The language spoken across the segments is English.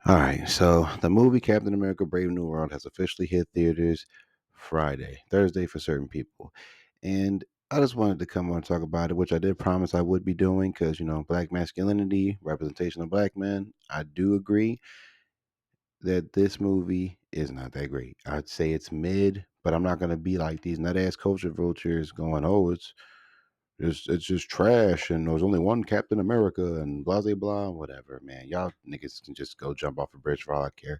All right, so the movie Captain America: Brave New World has officially hit theaters Friday, Thursday for certain people, and I just wanted to come on and talk about it, which I did promise I would be doing because black masculinity, representation of black men. I do agree that this movie is not that great. I'd say it's mid, but I'm not gonna be like these nut ass culture vultures going, "Oh, it's just trash," and there's only one Captain America and blah blah blah, whatever. Man, y'all niggas can just go jump off a bridge for all I care.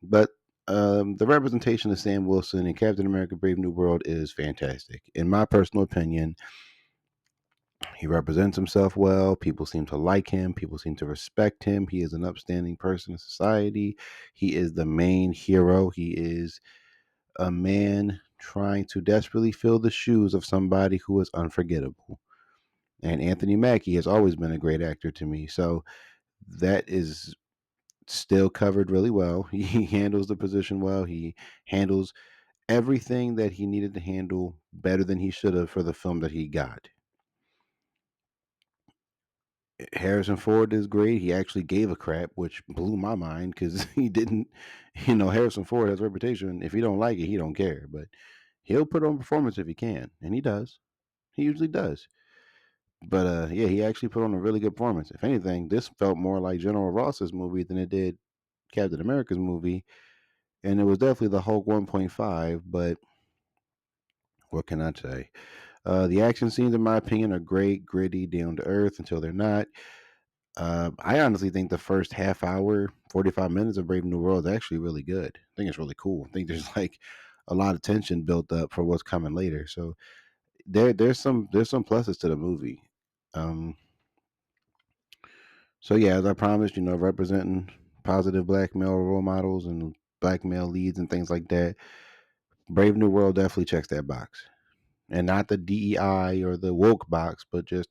But the representation of Sam Wilson in Captain America: Brave New World is fantastic. In my personal opinion, he represents himself well. People seem to like him. People seem to respect him. He is an upstanding person in society. He is the main hero. He is a man trying to desperately fill the shoes of somebody who is unforgettable. And Anthony Mackie has always been a great actor to me. So that is still covered really well. He handles the position well. He handles everything that he needed to handle better than he should have for the film that he got. Harrison Ford is great. He actually gave a crap, which blew my mind because he didn't. Harrison Ford has a reputation. If he don't like it, he don't care. But he'll put on performance if he can, and he does. He usually does. But yeah, he actually put on a really good performance. If anything, this felt more like General Ross's movie than it did Captain America's movie, and it was definitely the Hulk 1.5. But what can I say? The action scenes, in my opinion, are great, gritty, down to earth until they're not. I honestly think the first half hour, 45 minutes of Brave New World is actually really good. I think it's really cool. I think there's like a lot of tension built up for what's coming later. So there's some pluses to the movie. Um, so yeah, as I promised, representing positive black male role models and black male leads and things like that. Brave New World definitely checks that box. And not the DEI or the woke box, but just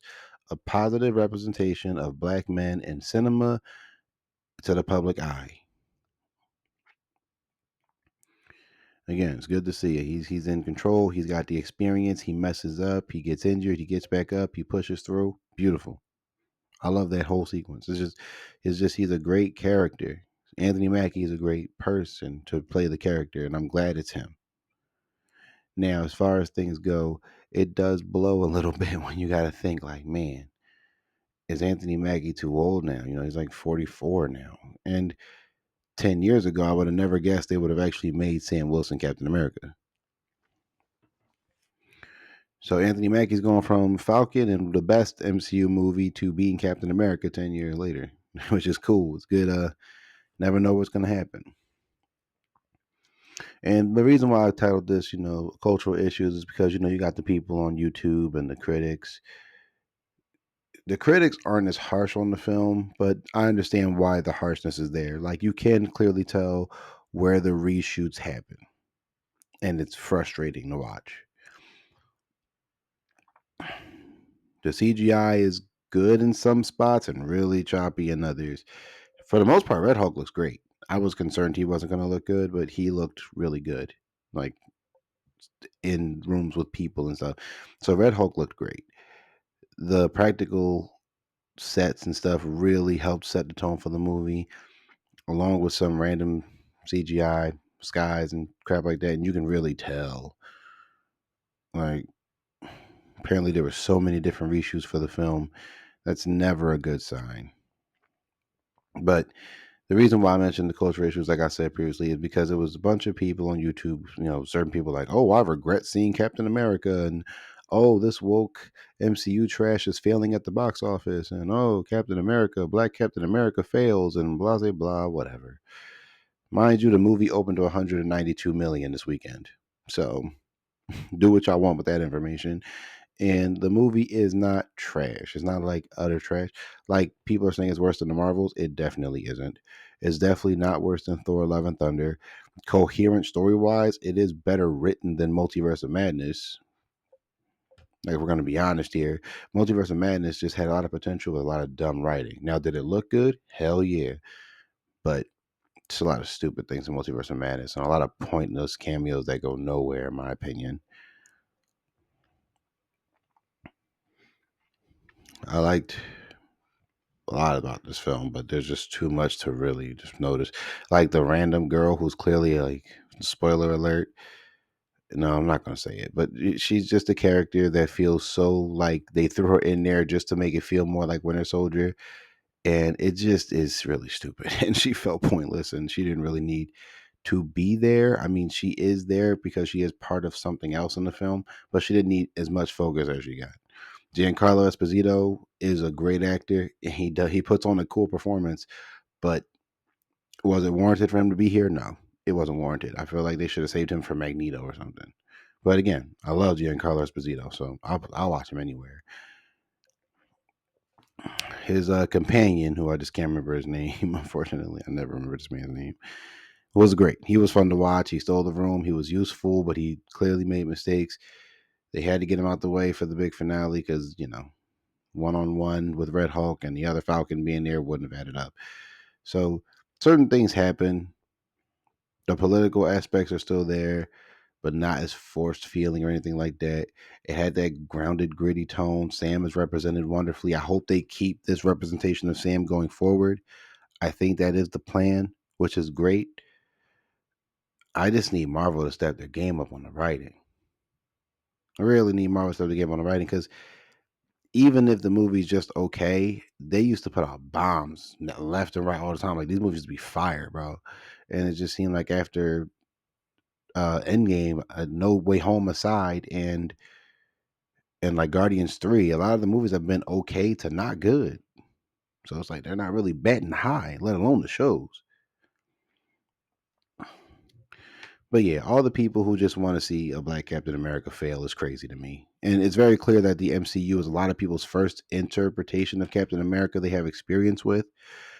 a positive representation of black men in cinema to the public eye. Again, it's good to see it. He's in control. He's got the experience. He messes up. He gets injured. He gets back up. He pushes through. Beautiful. I love that whole sequence. It's just he's a great character. Anthony Mackie is a great person to play the character, and I'm glad it's him. Now, as far as things go, it does blow a little bit when you got to think like, man, is Anthony Mackie too old now? He's like 44 now. And 10 years ago, I would have never guessed they would have actually made Sam Wilson Captain America. So Anthony Mackie's going from Falcon and the best MCU movie to being Captain America 10 years later, which is cool. It's good. Never know what's going to happen. And the reason why I titled this, cultural issues, is because, you got the people on YouTube and the critics. The critics aren't as harsh on the film, but I understand why the harshness is there. Like, you can clearly tell where the reshoots happen, and it's frustrating to watch. The CGI is good in some spots and really choppy in others. For the most part, Red Hulk looks great. I was concerned he wasn't going to look good, but he looked really good, like in rooms with people and stuff. So Red Hulk looked great. The practical sets and stuff really helped set the tone for the movie, along with some random CGI skies and crap like that. And you can really tell, like, apparently there were so many different reshoots for the film. That's never a good sign. But the reason why I mentioned the culture issues, like I said previously, is because it was a bunch of people on YouTube, certain people like, oh, I regret seeing Captain America, and oh, this woke MCU trash is failing at the box office, and oh, Captain America, Black Captain America fails, and blah, blah, blah, whatever. Mind you, the movie opened to 192 million this weekend. So do what y'all want with that information. And the movie is not trash. It's not like utter trash. Like people are saying it's worse than the Marvels. It definitely isn't. It's definitely not worse than Thor: Love and Thunder. Coherent story wise, it is better written than Multiverse of Madness. Like, if we're gonna be honest here, Multiverse of Madness just had a lot of potential with a lot of dumb writing. Now, did it look good? Hell yeah. But it's a lot of stupid things in Multiverse of Madness and a lot of pointless cameos that go nowhere, in my opinion. I liked a lot about this film, but there's just too much to really just notice. Like the random girl who's clearly like, spoiler alert. No, I'm not gonna say it, but she's just a character that feels so like they threw her in there just to make it feel more like Winter Soldier, and it just is really stupid. And she felt pointless, and she didn't really need to be there. I mean, she is there because she is part of something else in the film, but she didn't need as much focus as she got. Giancarlo Esposito is a great actor. And he puts on a cool performance, but was it warranted for him to be here? No, it wasn't warranted. I feel like they should have saved him for Magneto or something. But again, I love Giancarlo Esposito, so I'll watch him anywhere. His companion, who I just can't remember his name, unfortunately, I never remember this man's name, was great. He was fun to watch. He stole the room. He was useful, but he clearly made mistakes. They had to get him out the way for the big finale because, one on one with Red Hulk and the other Falcon being there wouldn't have added up. So certain things happen. The political aspects are still there, but not as forced feeling or anything like that. It had that grounded, gritty tone. Sam is represented wonderfully. I hope they keep this representation of Sam going forward. I think that is the plan, which is great. I just need Marvel to step their game up on the writing. I really need Marvel to step their game on the writing because even if the movie's just okay, they used to put out bombs left and right all the time. Like these movies used to be fire, bro. And it just seemed like after Endgame, No Way Home aside, and like Guardians 3, a lot of the movies have been okay to not good. So it's like they're not really betting high, let alone the shows. But yeah, all the people who just want to see a black Captain America fail is crazy to me. And it's very clear that the MCU is a lot of people's first interpretation of Captain America they have experience with,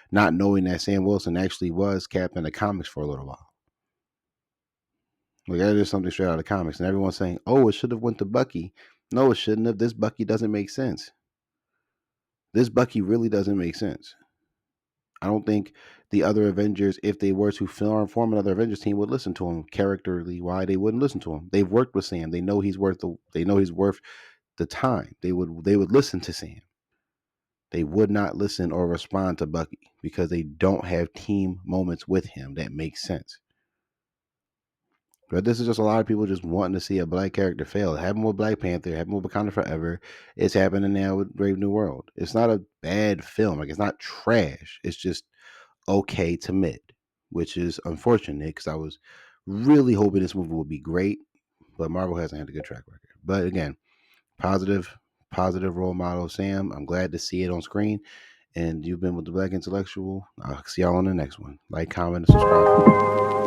not knowing that Sam Wilson actually was Cap in the comics for a little while. Like that is something straight out of the comics. And everyone's saying, oh, it should have went to Bucky. No, it shouldn't have. This Bucky doesn't make sense. This Bucky really doesn't make sense. I don't think the other Avengers, if they were to form another Avengers team, would listen to him. Characterly, why they wouldn't listen to him? They've worked with Sam. They know he's worth the time. They would listen to Sam. They would not listen or respond to Bucky because they don't have team moments with him that make sense. But this is just a lot of people just wanting to see a black character fail. It happened with Black Panther, it happened with Wakanda Forever. It's happening now with Brave New World. It's not a bad film. Like it's not trash. It's just okay to mid, which is unfortunate because I was really hoping this movie would be great, but Marvel hasn't had a good track record. But again, positive, positive role model, Sam. I'm glad to see it on screen. And you've been with the Black Intellectual. I'll see y'all on the next one. Like, comment, and subscribe.